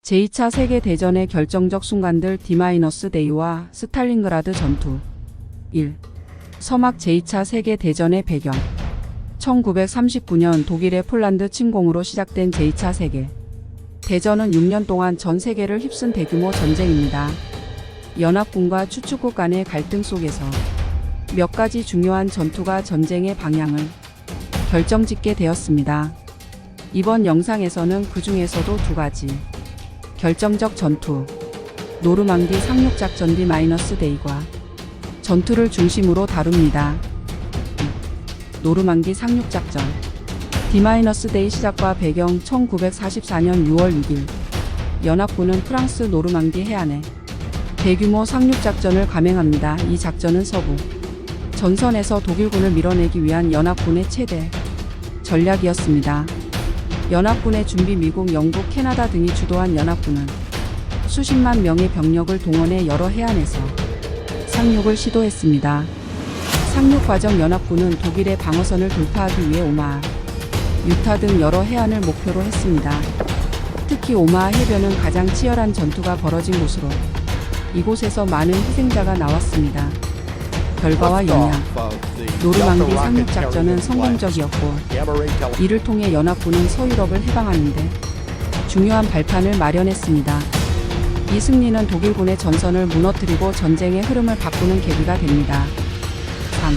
제2차 세계대전의 결정적 순간들 D-데이와 스탈린그라드 전투 1. 서막 제2차 세계대전의 배경 1939년 독일의 폴란드 침공으로 시작된 제2차 세계 대전은 6년 동안 전 세계를 휩쓴 대규모 전쟁입니다. 연합군과 추축국 간의 갈등 속에서 몇 가지 중요한 전투가 전쟁의 방향을 결정짓게 되었습니다. 이번 영상에서는 그 중에서도 두 가지 결정적 전투, 노르망디 상륙작전 D-데이과 전투를 중심으로 다룹니다. 노르망디 상륙작전 D-데이 시작과 배경 1944년 6월 6일 연합군은 프랑스 노르망디 해안에 대규모 상륙작전을 감행합니다. 이 작전은 서부 전선에서 독일군을 밀어내기 위한 연합군의 최대 전략이었습니다. 연합군의 준비 미국, 영국, 캐나다 등이 주도한 연합군은 수십만 명의 병력을 동원해 여러 해안에서 상륙을 시도했습니다. 상륙 과정 연합군은 독일의 방어선을 돌파하기 위해 오마하, 유타 등 여러 해안을 목표로 했습니다. 특히 오마하 해변은 가장 치열한 전투가 벌어진 곳으로 이곳에서 많은 희생자가 나왔습니다. 결과와 영향 노르망디 상륙작전은 성공적이었고 이를 통해 연합군은 서유럽을 해방하는 데 중요한 발판을 마련했습니다. 이 승리는 독일군의 전선을 무너뜨리고 전쟁의 흐름을 바꾸는 계기가 됩니다. 3.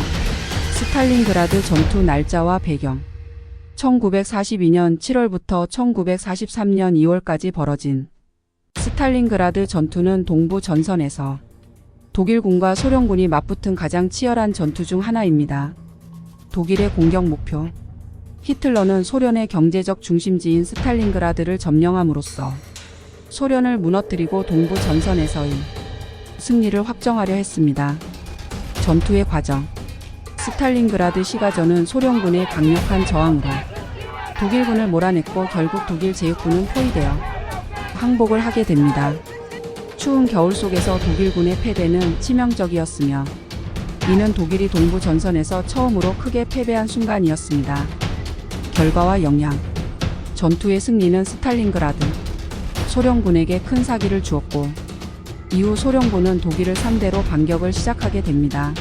스탈린그라드 전투 날짜와 배경 1942년 7월부터 1943년 2월까지 벌어진 스탈린그라드 전투는 동부 전선에서 독일군과 소련군이 맞붙은 가장 치열한 전투 중 하나입니다. 독일의 공격 목표 히틀러는 소련의 경제적 중심지인 스탈린그라드를 점령함으로써 소련을 무너뜨리고 동부 전선에서의 승리를 확정하려 했습니다. 전투의 과정 스탈린그라드 시가전은 소련군의 강력한 저항으로 독일군을 몰아냈고 결국 독일 제6군은 포위되어 항복을 하게 됩니다. 추운 겨울 속에서 독일군의 패배는 치명적이었으며 이는 독일이 동부 전선에서 처음으로 크게 패배한 순간이었습니다. 결과와 영향 전투의 승리는 스탈린그라드 소련군에게 큰 사기를 주었고 이후 소련군은 독일을 상대로 반격을 시작하게 됩니다.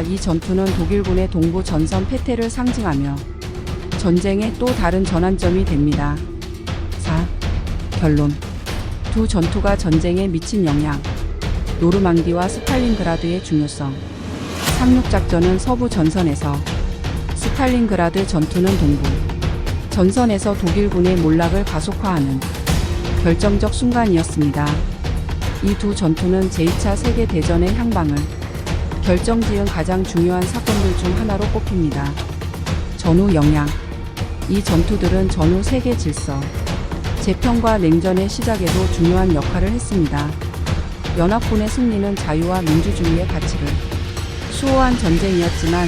이 전투는 독일군의 동부 전선 패퇴를 상징하며 전쟁의 또 다른 전환점이 됩니다. 4. 결론 두 전투가 전쟁에 미친 영향 노르망디와 스탈린그라드의 중요성 상륙작전은 서부 전선에서 스탈린그라드 전투는 동부 전선에서 독일군의 몰락을 가속화하는 결정적 순간이었습니다. 이 두 전투는 제2차 세계대전의 향방을 결정지은 가장 중요한 사건들 중 하나로 꼽힙니다. 전후 영향 이 전투들은 전후 세계 질서 재평과 냉전의 시작에도 중요한 역할을 했습니다. 연합군의 승리는 자유와 민주주의의 가치를 수호한 전쟁이었지만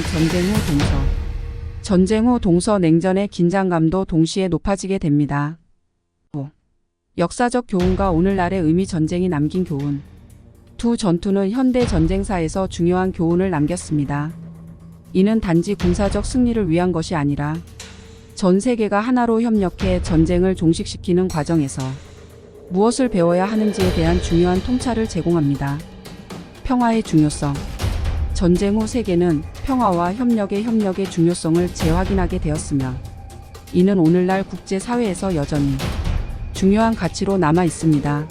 전쟁 후 동서 냉전의 긴장감도 동시에 높아지게 됩니다. 5. 역사적 교훈과 오늘날의 의미 전쟁이 남긴 교훈 두 전투는 현대 전쟁사에서 중요한 교훈을 남겼습니다. 이는 단지 군사적 승리를 위한 것이 아니라 전 세계가 하나로 협력해 전쟁을 종식시키는 과정에서 무엇을 배워야 하는지에 대한 중요한 통찰을 제공합니다. 평화의 중요성 전쟁 후 세계는 평화와 협력의 중요성을 재확인하게 되었으며 이는 오늘날 국제사회에서 여전히 중요한 가치로 남아 있습니다.